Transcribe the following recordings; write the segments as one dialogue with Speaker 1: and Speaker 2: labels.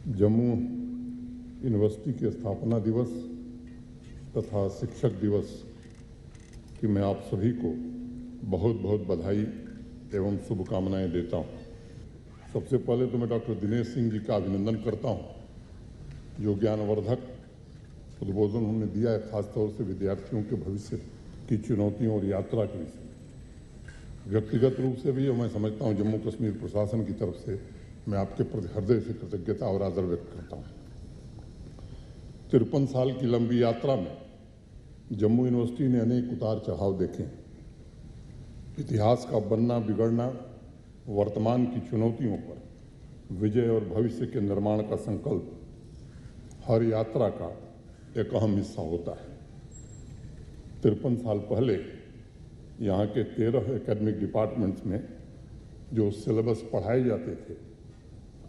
Speaker 1: Jammu university के स्थापना दिवस तथा शिक्षक दिवस की मैं आप सभी को बहुत बहुत बधाई एवं शुभकामनाएं देता हूं। सबसे पहले तो मैं डॉक्टर दिनेश सिंह जी का अभिनंदन करता हूं, जो ज्ञानवर्धक उद्बोधन उन्होंने दिया है, खासतौर से विद्यार्थियों के भविष्य की चुनौतियों और यात्रा के विषय में। व्यक्तिगत रूप से भी और मैं समझता हूं जम्मू कश्मीर प्रशासन की तरफ से मैं आपके प्रति हृदय से कृतज्ञता और आदर व्यक्त करता हूं। 53 साल की लंबी यात्रा में जम्मू यूनिवर्सिटी ने अनेक उतार चढ़ाव देखे। इतिहास का बनना बिगड़ना, वर्तमान की चुनौतियों पर विजय और भविष्य के निर्माण का संकल्प हर यात्रा का एक अहम हिस्सा होता है। 53 साल पहले यहाँ के 13 एकेडमिक डिपार्टमेंट्स में जो सिलेबस पढ़ाए जाते थे,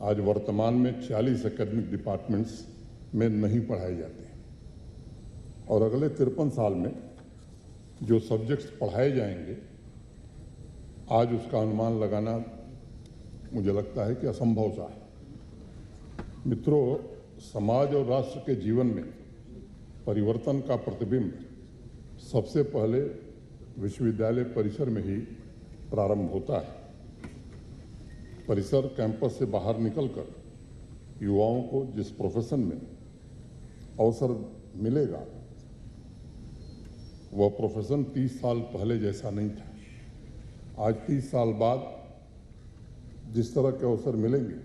Speaker 1: आज वर्तमान में 40 एकेडमिक डिपार्टमेंट्स में नहीं पढ़ाए जाते हैं। और अगले 53 साल में जो सब्जेक्ट्स पढ़ाए जाएंगे, आज उसका अनुमान लगाना मुझे लगता है कि असंभव सा है। मित्रों, समाज और राष्ट्र के जीवन में परिवर्तन का प्रतिबिंब सबसे पहले विश्वविद्यालय परिसर में ही प्रारंभ होता है। परिसर कैंपस से बाहर निकलकर युवाओं को जिस प्रोफेशन में अवसर मिलेगा, वह प्रोफेशन 30 साल पहले जैसा नहीं था। आज 30 साल बाद जिस तरह के अवसर मिलेंगे,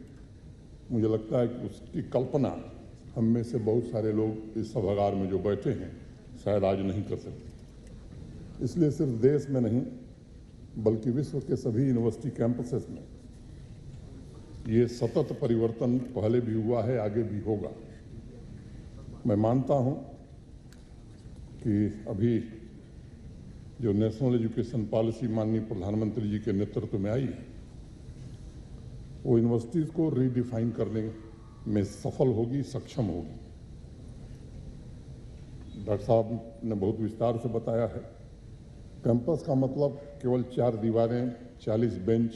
Speaker 1: मुझे लगता है कि उसकी कल्पना हम में से बहुत सारे लोग इस सभागार में जो बैठे हैं शायद आज नहीं कर सकते। इसलिए सिर्फ देश में नहीं बल्कि विश्व के सभी यूनिवर्सिटी कैंपसेस में ये सतत परिवर्तन पहले भी हुआ है, आगे भी होगा। मैं मानता हूं कि अभी जो नेशनल एजुकेशन पॉलिसी माननीय प्रधानमंत्री जी के नेतृत्व में आई है, वो यूनिवर्सिटीज़ को रीडिफाइन करने में सफल होगी, सक्षम होगी। डॉक्टर साहब ने बहुत विस्तार से बताया है। कैंपस का मतलब केवल 4 दीवारें, 40 बेंच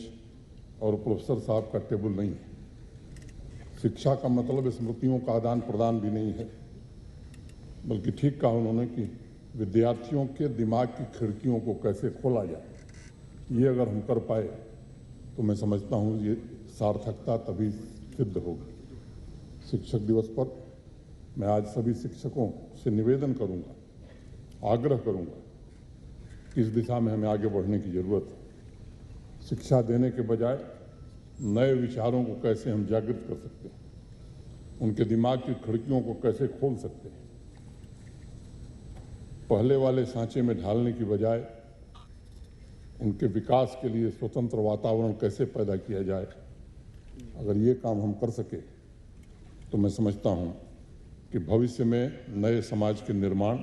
Speaker 1: और प्रोफेसर साहब का टेबल नहीं है। शिक्षा का मतलब स्मृतियों का आदान प्रदान भी नहीं है, बल्कि ठीक कहा उन्होंने कि विद्यार्थियों के दिमाग की खिड़कियों को कैसे खोला जाए। ये अगर हम कर पाए तो मैं समझता हूँ ये सार्थकता तभी सिद्ध होगी। शिक्षक दिवस पर मैं आज सभी शिक्षकों से निवेदन करूँगा, आग्रह करूँगा कि इस दिशा में हमें आगे बढ़ने की ज़रूरत है। शिक्षा देने के बजाय नए विचारों को कैसे हम जागृत कर सकते हैं, उनके दिमाग की खिड़कियों को कैसे खोल सकते हैं। पहले वाले सांचे में ढालने की बजाय उनके विकास के लिए स्वतंत्र वातावरण कैसे पैदा किया जाए, अगर ये काम हम कर सके तो मैं समझता हूँ कि भविष्य में नए समाज के निर्माण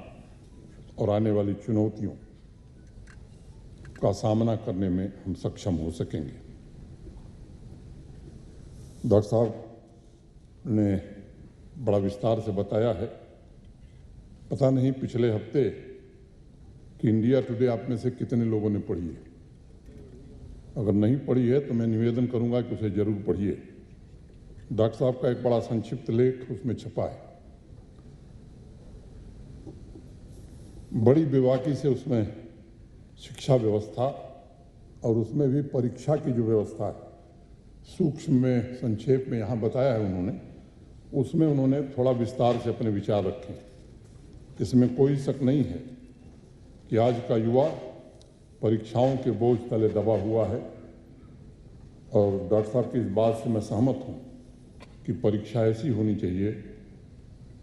Speaker 1: और आने वाली चुनौतियों का सामना करने में हम सक्षम हो सकेंगे। डॉक्टर साहब ने बड़ा विस्तार से बताया है। पता नहीं पिछले हफ्ते कि इंडिया टुडे आप में से कितने लोगों ने पढ़ी है। अगर नहीं पढ़ी है तो मैं निवेदन करूंगा कि उसे जरूर पढ़िए। डॉक्टर साहब का एक बड़ा संक्षिप्त लेख उसमें छपा है। बड़ी बेबाकी से उसमें शिक्षा व्यवस्था और उसमें भी परीक्षा की जो व्यवस्था है, सूक्ष्म में संक्षेप में यहाँ बताया है उन्होंने, उसमें उन्होंने थोड़ा विस्तार से अपने विचार रखे। इसमें कोई शक नहीं है कि आज का युवा परीक्षाओं के बोझ तले दबा हुआ है। और डॉक्टर साहब की इस बात से मैं सहमत हूँ कि परीक्षा ऐसी होनी चाहिए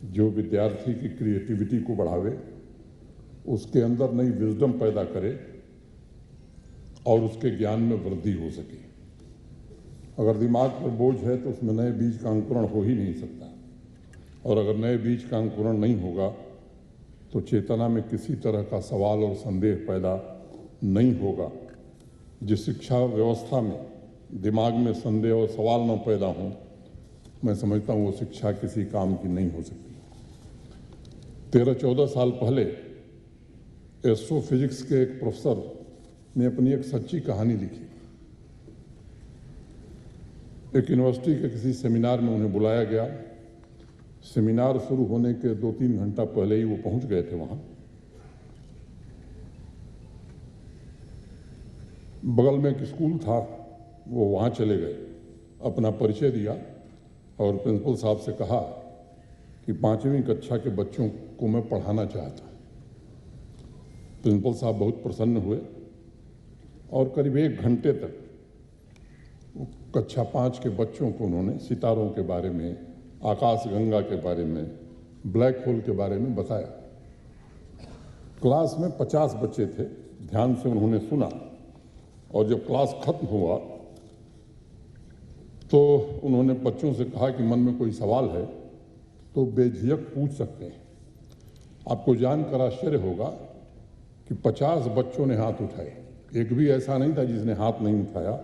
Speaker 1: जो विद्यार्थी की क्रिएटिविटी को बढ़ावे, उसके अंदर नई विजडम पैदा करे और उसके ज्ञान में वृद्धि हो सके। अगर दिमाग पर बोझ है तो उसमें नए बीज का अंकुरण हो ही नहीं सकता, और अगर नए बीज का अंकुरण नहीं होगा तो चेतना में किसी तरह का सवाल और संदेह पैदा नहीं होगा। जिस शिक्षा व्यवस्था में दिमाग में संदेह और सवाल न पैदा हों, मैं समझता हूँ वो शिक्षा किसी काम की नहीं हो सकती। 13-14 साल पहले एस्ट्रोफिजिक्स के एक प्रोफेसर ने अपनी एक सच्ची कहानी लिखी। एक यूनिवर्सिटी के किसी सेमिनार में उन्हें बुलाया गया। सेमिनार शुरू होने के 2-3 घंटा पहले ही वो पहुंच गए थे वहां। बगल में एक स्कूल था, वो वहां चले गए, अपना परिचय दिया और प्रिंसिपल साहब से कहा कि 5वीं कक्षा के बच्चों को मैं पढ़ाना चाहता हूं। प्रिंसिपल साहब बहुत प्रसन्न हुए और करीब 1 घंटे तक कक्षा 5 के बच्चों को उन्होंने सितारों के बारे में, आकाशगंगा के बारे में, ब्लैक होल के बारे में बताया। क्लास में 50 बच्चे थे, ध्यान से उन्होंने सुना और जब क्लास खत्म हुआ तो उन्होंने बच्चों से कहा कि मन में कोई सवाल है तो बेझिझक पूछ सकते हैं। आपको जानकर आश्चर्य होगा कि 50 बच्चों ने हाथ उठाए, एक भी ऐसा नहीं था जिसने हाथ नहीं उठाया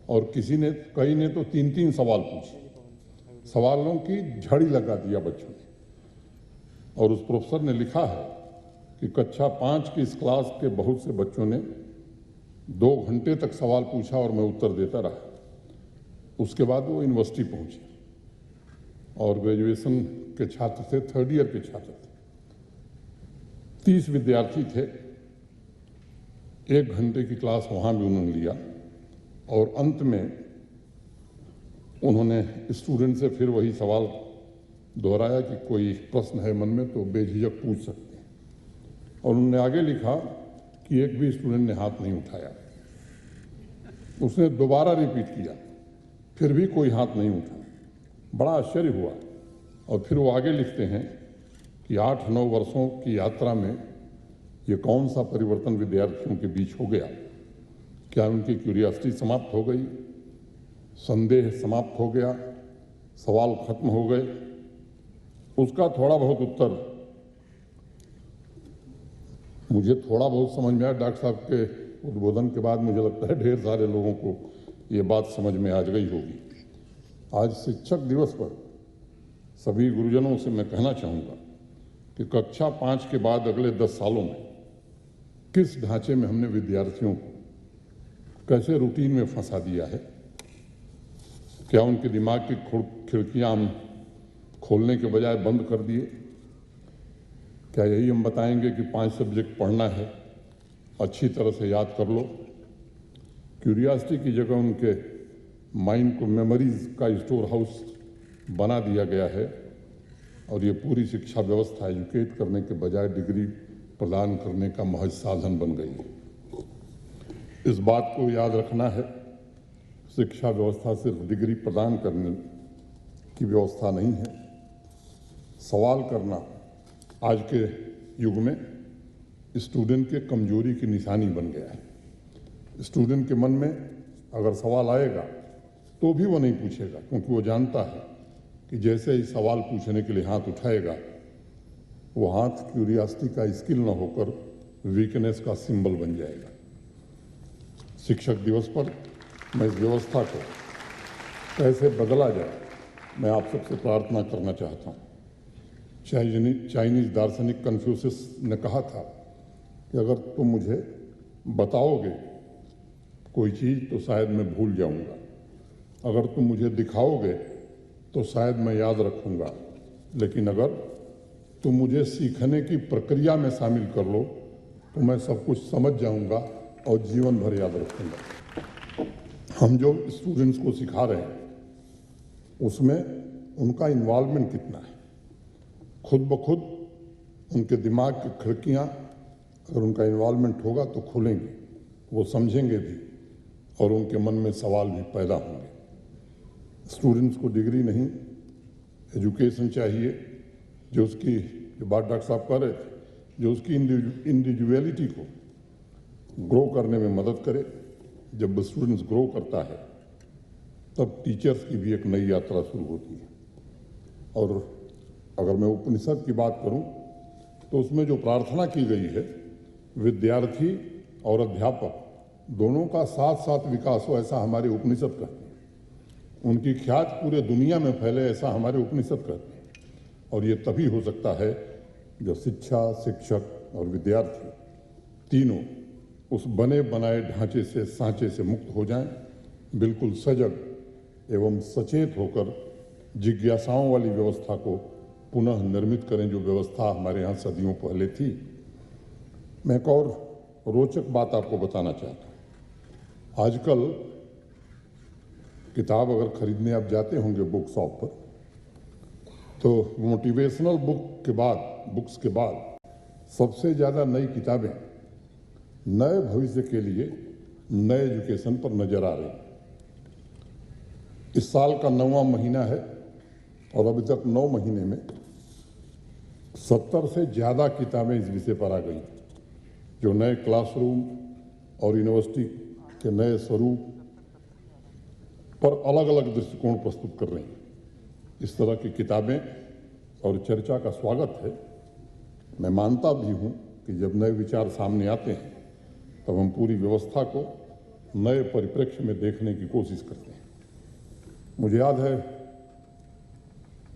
Speaker 1: और कई ने तो 3-3 सवाल पूछे। सवालों की झड़ी लगा दिया बच्चों ने। और उस प्रोफेसर ने लिखा है कि कक्षा 5 की इस क्लास के बहुत से बच्चों ने 2 घंटे तक सवाल पूछा और मैं उत्तर देता रहा। उसके बाद वो यूनिवर्सिटी पहुंचे और ग्रेजुएशन के छात्र थे, 3rd ईयर के छात्र थे। 30 विद्यार्थी थे। 1 घंटे की क्लास वहां भी उन्होंने लिया और अंत में उन्होंने स्टूडेंट से फिर वही सवाल दोहराया कि कोई प्रश्न है मन में तो बेझिझक पूछ सकते हैं। और उन्होंने आगे लिखा कि एक भी स्टूडेंट ने हाथ नहीं उठाया। उसने दोबारा रिपीट किया, फिर भी कोई हाथ नहीं उठा। बड़ा आश्चर्य हुआ। और फिर वो आगे लिखते हैं कि 8-9 वर्षों की यात्रा में ये कौन सा परिवर्तन विद्यार्थियों के बीच हो गया? क्या उनकी क्यूरियोसिटी समाप्त हो गई? संदेह समाप्त हो गया? सवाल खत्म हो गए? उसका थोड़ा बहुत उत्तर मुझे थोड़ा बहुत समझ में आया। डॉक्टर साहब के उद्बोधन के बाद मुझे लगता है ढेर सारे लोगों को ये बात समझ में आ गई होगी। आज शिक्षक दिवस पर सभी गुरुजनों से मैं कहना चाहूँगा कि कक्षा 5 के बाद अगले 10 सालों में किस ढांचे में हमने विद्यार्थियों को कैसे रूटीन में फंसा दिया है। क्या उनके दिमाग की खिड़कियां हम खोलने के बजाय बंद कर दिए? क्या यही हम बताएंगे कि 5 सब्जेक्ट पढ़ना है, अच्छी तरह से याद कर लो? क्यूरियोसिटी की जगह उनके माइंड को मेमोरीज का स्टोर हाउस बना दिया गया है और ये पूरी शिक्षा व्यवस्था एजुकेट करने के बजाय डिग्री प्रदान करने का महज साधन बन गई है। इस बात को याद रखना है, शिक्षा व्यवस्था सिर्फ डिग्री प्रदान करने की व्यवस्था नहीं है। सवाल करना आज के युग में स्टूडेंट के कमजोरी की निशानी बन गया है। स्टूडेंट के मन में अगर सवाल आएगा तो भी वो नहीं पूछेगा, क्योंकि वो जानता है कि जैसे ही सवाल पूछने के लिए हाथ उठाएगा वो हाथ क्यूरियोसिटी का स्किल न होकर वीकनेस का सिंबल बन जाएगा। शिक्षक दिवस पर मैं इस व्यवस्था को कैसे बदला जाए, मैं आप सबसे प्रार्थना करना चाहता हूँ। चाइनीज दार्शनिक कन्फ्यूशियस ने कहा था कि अगर तुम मुझे बताओगे कोई चीज़ तो शायद मैं भूल जाऊंगा, अगर तुम मुझे दिखाओगे तो शायद मैं याद रखूंगा, लेकिन अगर तुम मुझे सीखने की प्रक्रिया में शामिल कर लो तो मैं सब कुछ समझ जाऊंगा और जीवन भर याद रखूंगा। हम जो स्टूडेंट्स को सिखा रहे हैं उसमें उनका इन्वॉल्वमेंट कितना है? खुद ब खुद उनके दिमाग की खिड़कियां अगर उनका इन्वॉल्वमेंट होगा तो खुलेंगी, वो समझेंगे भी और उनके मन में सवाल भी पैदा होंगे। स्टूडेंट्स को डिग्री नहीं, एजुकेशन चाहिए जो बात डॉक्टर साहब कह रहे थे, जो उसकी इंडिविजुअलिटी को ग्रो करने में मदद करे। जब स्टूडेंट्स ग्रो करता है तब टीचर्स की भी एक नई यात्रा शुरू होती है। और अगर मैं उपनिषद की बात करूं तो उसमें जो प्रार्थना की गई है, विद्यार्थी और अध्यापक दोनों का साथ साथ विकास हो, ऐसा हमारे उपनिषद कहते हैं। उनकी ख्यात पूरे दुनिया में फैले, ऐसा हमारे उपनिषद कहते हैं। और ये तभी हो सकता है जब शिक्षा, शिक्षक और विद्यार्थी तीनों उस बने बनाए ढांचे से, सांचे से मुक्त हो जाएं, बिल्कुल सजग एवं सचेत होकर जिज्ञासाओं वाली व्यवस्था को पुनः निर्मित करें, जो व्यवस्था हमारे यहाँ सदियों पहले थी। मैं एक और रोचक बात आपको बताना चाहता हूँ। आजकल किताब अगर खरीदने आप जाते होंगे बुक शॉप पर, तो मोटिवेशनल बुक्स के बाद सबसे ज़्यादा नई किताबें नए भविष्य के लिए, नए एजुकेशन पर नजर आ रही हैं। इस साल का 9वां महीना है और अभी तक 9 महीने में 70 से ज़्यादा किताबें इस विषय पर आ गई, जो नए क्लासरूम और यूनिवर्सिटी के नए स्वरूप पर अलग अलग दृष्टिकोण प्रस्तुत कर रही हैं। इस तरह की किताबें और चर्चा का स्वागत है। मैं मानता भी हूं कि जब नए विचार सामने आते हैं तब हम पूरी व्यवस्था को नए परिप्रेक्ष्य में देखने की कोशिश करते हैं। मुझे याद है,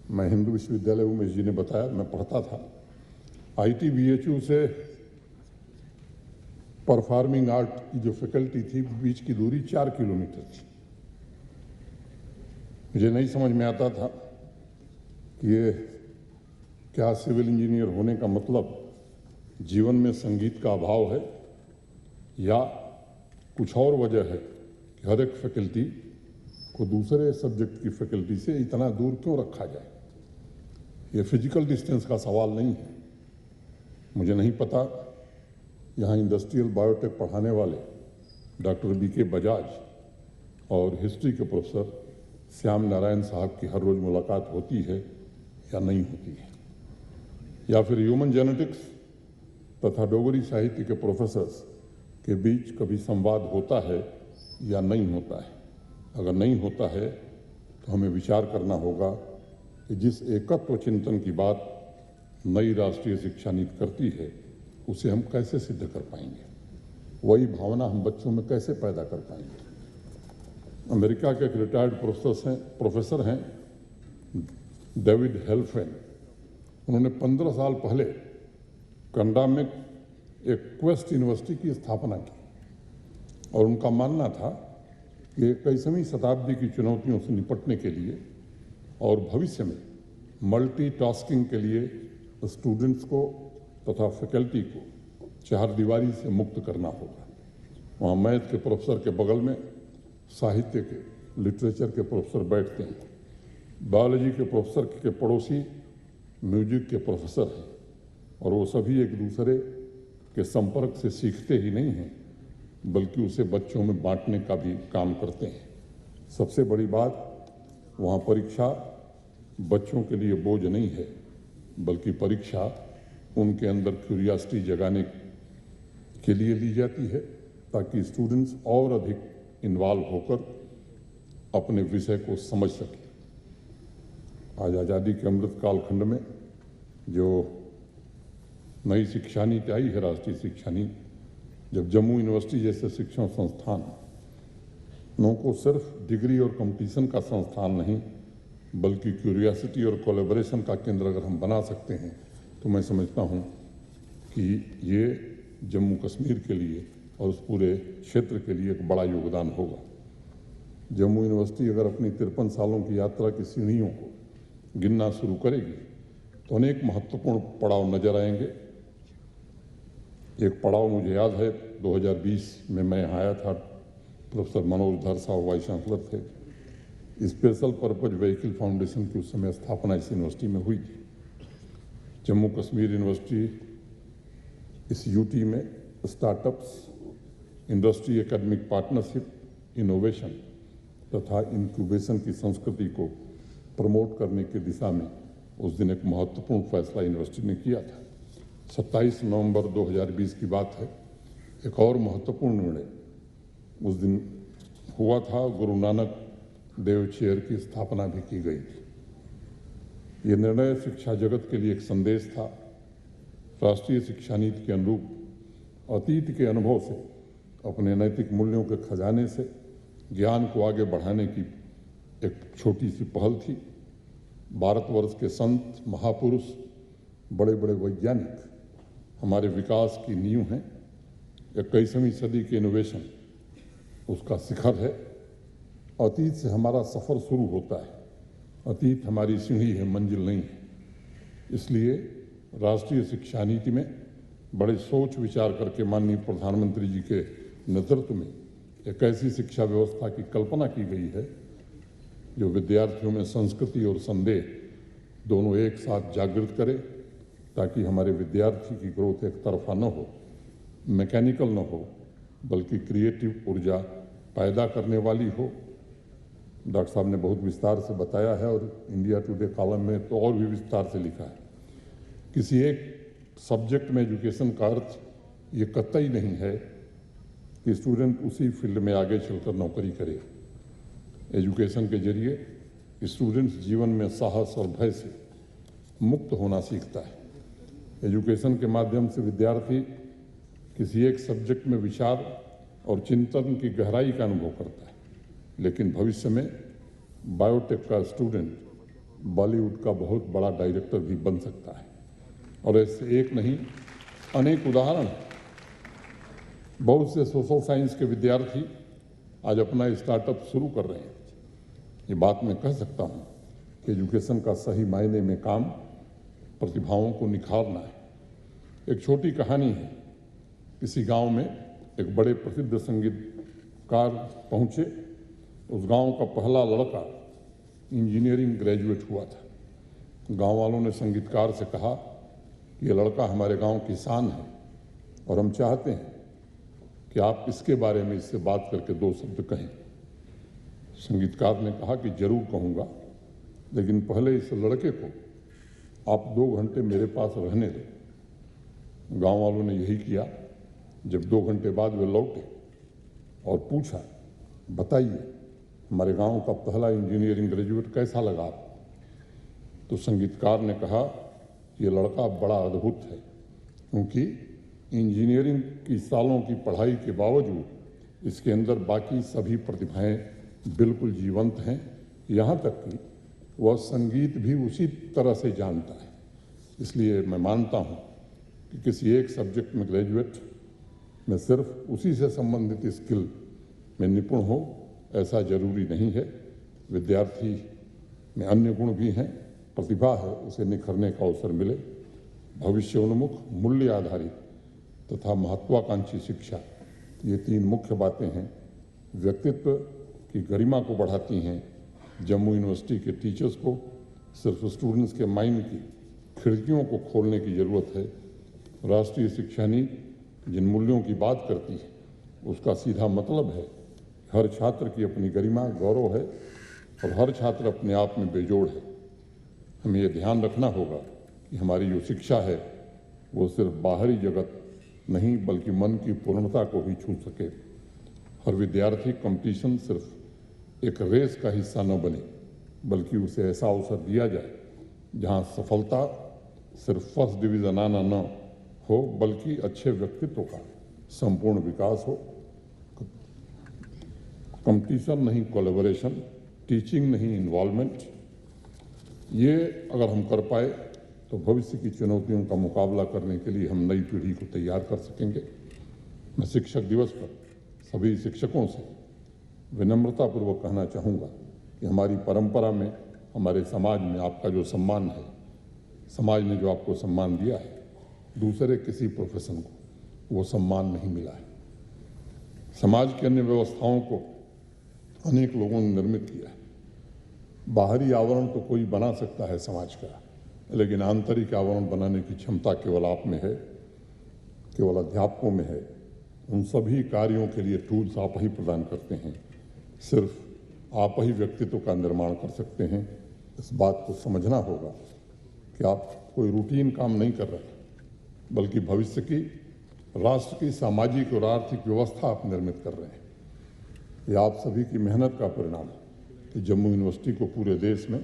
Speaker 1: मैं हिंदू विश्वविद्यालय उमेश जी ने बताया, मैं पढ़ता था, ITBHU से परफॉर्मिंग आर्ट की जो फैकल्टी थी, बीच की दूरी 4 किलोमीटर थी। मुझे नहीं समझ में आता था कि ये क्या सिविल इंजीनियर होने का मतलब जीवन में संगीत का अभाव है या कुछ और वजह है कि हर एक फैकल्टी को दूसरे सब्जेक्ट की फैकल्टी से इतना दूर क्यों रखा जाए। ये फिजिकल डिस्टेंस का सवाल नहीं है। मुझे नहीं पता यहाँ इंडस्ट्रियल बायोटेक पढ़ाने वाले डॉक्टर BK बजाज और हिस्ट्री के प्रोफेसर श्याम नारायण साहब की हर रोज मुलाकात होती है या नहीं होती है, या फिर ह्यूमन जेनेटिक्स तथा डोगरी साहित्य के प्रोफेसर्स के बीच कभी संवाद होता है या नहीं होता है। अगर नहीं होता है तो हमें विचार करना होगा कि जिस एकत्व चिंतन की बात नई राष्ट्रीय शिक्षा नीति करती है उसे हम कैसे सिद्ध कर पाएंगे, वही भावना हम बच्चों में कैसे पैदा कर पाएंगे। अमेरिका के एक रिटायर्ड प्रोफेसर हैं डेविड हेल्फेन। उन्होंने 15 साल पहले कनाडा में एक क्वेस्ट यूनिवर्सिटी की स्थापना की और उनका मानना था कि 21वीं शताब्दी की चुनौतियों से निपटने के लिए और भविष्य में मल्टीटास्किंग के लिए स्टूडेंट्स को तथा फैकल्टी को चार दीवारी से मुक्त करना होगा। वहाँ मैथ के प्रोफेसर के बगल में साहित्य के, लिटरेचर के प्रोफेसर बैठते हैं, बायोलॉजी के प्रोफेसर के पड़ोसी म्यूजिक के प्रोफेसर हैं और वो सभी एक दूसरे के संपर्क से सीखते ही नहीं हैं बल्कि उसे बच्चों में बांटने का भी काम करते हैं। सबसे बड़ी बात, वहाँ परीक्षा बच्चों के लिए बोझ नहीं है बल्कि परीक्षा उनके अंदर क्यूरियोसिटी जगाने के लिए ली जाती है ताकि स्टूडेंट्स और अधिक इन्वॉल्व होकर अपने विषय को समझ सकें। आज आज़ादी के अमृत कालखंड में जो नई शिक्षा नीति आई है, राष्ट्रीय शिक्षा नीति, जब जम्मू यूनिवर्सिटी जैसे शिक्षण संस्थान को सिर्फ डिग्री और कंपटीशन का संस्थान नहीं बल्कि क्यूरियोसिटी और कोलैबोरेशन का केंद्र अगर हम बना सकते हैं तो मैं समझता हूं कि ये जम्मू कश्मीर के लिए और उस पूरे क्षेत्र के लिए एक बड़ा योगदान होगा। जम्मू यूनिवर्सिटी अगर अपनी 53 सालों की यात्रा की सीढ़ियों को गिनना शुरू करेगी तो अनेक महत्वपूर्ण पड़ाव नजर आएंगे। एक पड़ाव मुझे याद है, 2020 में मैं यहाँ आया था, प्रोफेसर मनोज धर साहब वाइस चांसलर थे। स्पेशल पर्पज व्हीकल फाउंडेशन की उस समय स्थापना इस यूनिवर्सिटी में हुई थी। जम्मू कश्मीर यूनिवर्सिटी इस यूटी में startups, industry academic partnership, innovation तथा इंक्यूबेशन की संस्कृति को प्रमोट करने की दिशा में उस दिन एक महत्वपूर्ण फैसला यूनिवर्सिटी ने किया था। 27 नवंबर 2020 की बात है। एक और महत्वपूर्ण निर्णय उस दिन हुआ था, गुरु नानक देव चेयर की स्थापना भी की गई थी। ये निर्णय शिक्षा जगत के लिए एक संदेश था। राष्ट्रीय शिक्षा नीति के अनुरूप अतीत के अनुभव से, अपने नैतिक मूल्यों के खजाने से ज्ञान को आगे बढ़ाने की एक छोटी सी पहल थी। भारतवर्ष के संत, महापुरुष, बड़े बड़े वैज्ञानिक हमारे विकास की नींव हैं। 21वीं सदी के इनोवेशन उसका शिखर है अतीत से हमारा सफ़र शुरू होता है। अतीत हमारी सीढ़ी है, मंजिल नहीं है। इसलिए राष्ट्रीय शिक्षा नीति में बड़े सोच विचार करके माननीय प्रधानमंत्री जी के नेतृत्व में एक ऐसी शिक्षा व्यवस्था की कल्पना की गई है जो विद्यार्थियों में संस्कृति और संदेह दोनों एक साथ जागृत करे, ताकि हमारे विद्यार्थी की ग्रोथ एक तरफा न हो, मैकेनिकल न हो, बल्कि क्रिएटिव ऊर्जा पैदा करने वाली हो। डॉक्टर साहब ने बहुत विस्तार से बताया है और इंडिया टुडे कॉलम में तो और भी विस्तार से लिखा है। किसी एक सब्जेक्ट में एजुकेशन का अर्थ ये कतई नहीं है कि स्टूडेंट उसी फील्ड में आगे चलकर नौकरी करे। एजुकेशन के जरिए स्टूडेंट्स जीवन में साहस और भय से मुक्त होना सीखता है। एजुकेशन के माध्यम से विद्यार्थी किसी एक सब्जेक्ट में विचार और चिंतन की गहराई का अनुभव करता है, लेकिन भविष्य में बायोटेक का स्टूडेंट बॉलीवुड का बहुत बड़ा डायरेक्टर भी बन सकता है। और ऐसे एक नहीं, अनेक उदाहरण हैं। बहुत से सोशल साइंस के विद्यार्थी आज अपना स्टार्टअप शुरू कर रहे हैं। ये बात मैं कह सकता हूँ कि एजुकेशन का सही मायने में काम प्रतिभाओं को निखारना है। एक छोटी कहानी है। किसी गांव में एक बड़े प्रसिद्ध संगीतकार पहुंचे। उस गांव का पहला लड़का इंजीनियरिंग ग्रेजुएट हुआ था। गांव वालों ने संगीतकार से कहा कि ये लड़का हमारे गांव की शान है और हम चाहते हैं कि आप इसके बारे में इससे बात करके 2 शब्द कहें। संगीतकार ने कहा कि जरूर कहूँगा, लेकिन पहले इस लड़के को आप 2 घंटे मेरे पास रहने दें। गांव वालों ने यही किया। जब 2 घंटे बाद वे लौटे और पूछा, बताइए हमारे गांव का पहला इंजीनियरिंग ग्रेजुएट कैसा लगा आपको? तो संगीतकार ने कहा, ये लड़का बड़ा अद्भुत है, क्योंकि इंजीनियरिंग की सालों की पढ़ाई के बावजूद इसके अंदर बाकी सभी प्रतिभाएं बिल्कुल जीवंत हैं। यहाँ तक कि वह संगीत भी उसी तरह से जानता है। इसलिए मैं मानता हूँ कि किसी एक सब्जेक्ट में ग्रेजुएट में सिर्फ उसी से संबंधित स्किल में निपुण हो ऐसा जरूरी नहीं है। विद्यार्थी में अन्य गुण भी हैं, प्रतिभा है, उसे निखरने का अवसर मिले। भविष्योन्मुख, मूल्य आधारित तथा महत्वाकांक्षी शिक्षा, ये 3 मुख्य बातें हैं। व्यक्तित्व की गरिमा को बढ़ाती हैं। जम्मू यूनिवर्सिटी के टीचर्स को सिर्फ स्टूडेंट्स के माइंड की खिड़कियों को खोलने की ज़रूरत है। राष्ट्रीय शिक्षा नीति जिन मूल्यों की बात करती है उसका सीधा मतलब है हर छात्र की अपनी गरिमा, गौरव है और हर छात्र अपने आप में बेजोड़ है। हमें ये ध्यान रखना होगा कि हमारी जो शिक्षा है वो सिर्फ बाहरी जगत नहीं बल्कि मन की पूर्णता को भी छू सके। हर विद्यार्थी कंपटीशन सिर्फ एक रेस का हिस्सा न बने, बल्कि उसे ऐसा अवसर दिया जाए जहां सफलता सिर्फ फर्स्ट डिवीज़न आना न हो, बल्कि अच्छे व्यक्तित्व का संपूर्ण विकास हो। कंपटीशन नहीं कोलैबोरेशन, टीचिंग नहीं इन्वॉल्वमेंट, ये अगर हम कर पाए तो भविष्य की चुनौतियों का मुकाबला करने के लिए हम नई पीढ़ी को तैयार कर सकेंगे। मैं शिक्षक दिवस पर सभी शिक्षकों से विनम्रतापूर्वक कहना चाहूँगा कि हमारी परंपरा में, हमारे समाज में आपका जो सम्मान है, समाज ने जो आपको सम्मान दिया है, दूसरे किसी प्रोफेशन को वो सम्मान नहीं मिला है। समाज की अन्य व्यवस्थाओं को अनेक लोगों ने निर्मित किया है। बाहरी आवरण तो कोई बना सकता है समाज का, लेकिन आंतरिक आवरण बनाने की क्षमता केवल आप में है, केवल अध्यापकों में है। उन सभी कार्यों के लिए टूल्स आप ही प्रदान करते हैं। सिर्फ आप ही व्यक्तित्व का निर्माण कर सकते हैं। इस बात को समझना होगा कि आप कोई रूटीन काम नहीं कर रहे, बल्कि भविष्य की, राष्ट्र की सामाजिक और आर्थिक व्यवस्था आप निर्मित कर रहे हैं। ये आप सभी की मेहनत का परिणाम है कि जम्मू यूनिवर्सिटी को पूरे देश में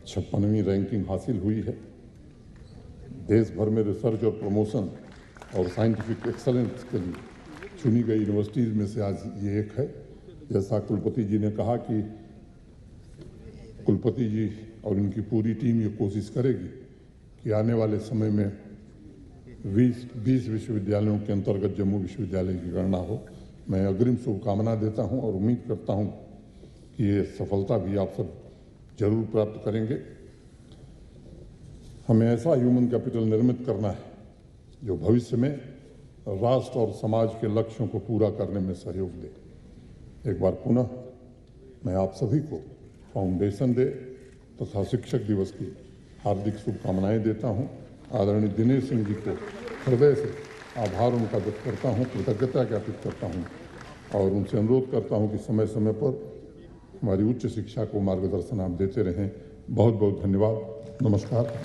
Speaker 1: 56वीं रैंकिंग हासिल हुई है। देश भर में रिसर्च और प्रमोशन और साइंटिफिक एक्सेलेंस के लिए चुनी गई यूनिवर्सिटीज़ में से आज ये एक है। जैसा कुलपति जी ने कहा कि कुलपति जी और इनकी पूरी टीम ये कोशिश करेगी कि आने वाले समय में 20 विश्वविद्यालयों के अंतर्गत जम्मू विश्वविद्यालय की गणना हो। मैं अग्रिम शुभकामना देता हूं और उम्मीद करता हूं ये सफलता भी आप सब जरूर प्राप्त करेंगे। हमें ऐसा ह्यूमन कैपिटल निर्मित करना है जो भविष्य में राष्ट्र और समाज के लक्ष्यों को पूरा करने में सहयोग दे। एक बार पुनः मैं आप सभी को फाउंडेशन डे तथा शिक्षक दिवस की हार्दिक शुभकामनाएं देता हूं। आदरणीय दिनेश सिंह जी को हृदय से आभार उनका व्यक्त करता हूं, कृतज्ञता ज्ञापित करता हूं और उनसे अनुरोध करता हूं कि समय समय पर हमारी उच्च शिक्षा को मार्गदर्शन आप देते रहें। बहुत बहुत धन्यवाद। नमस्कार।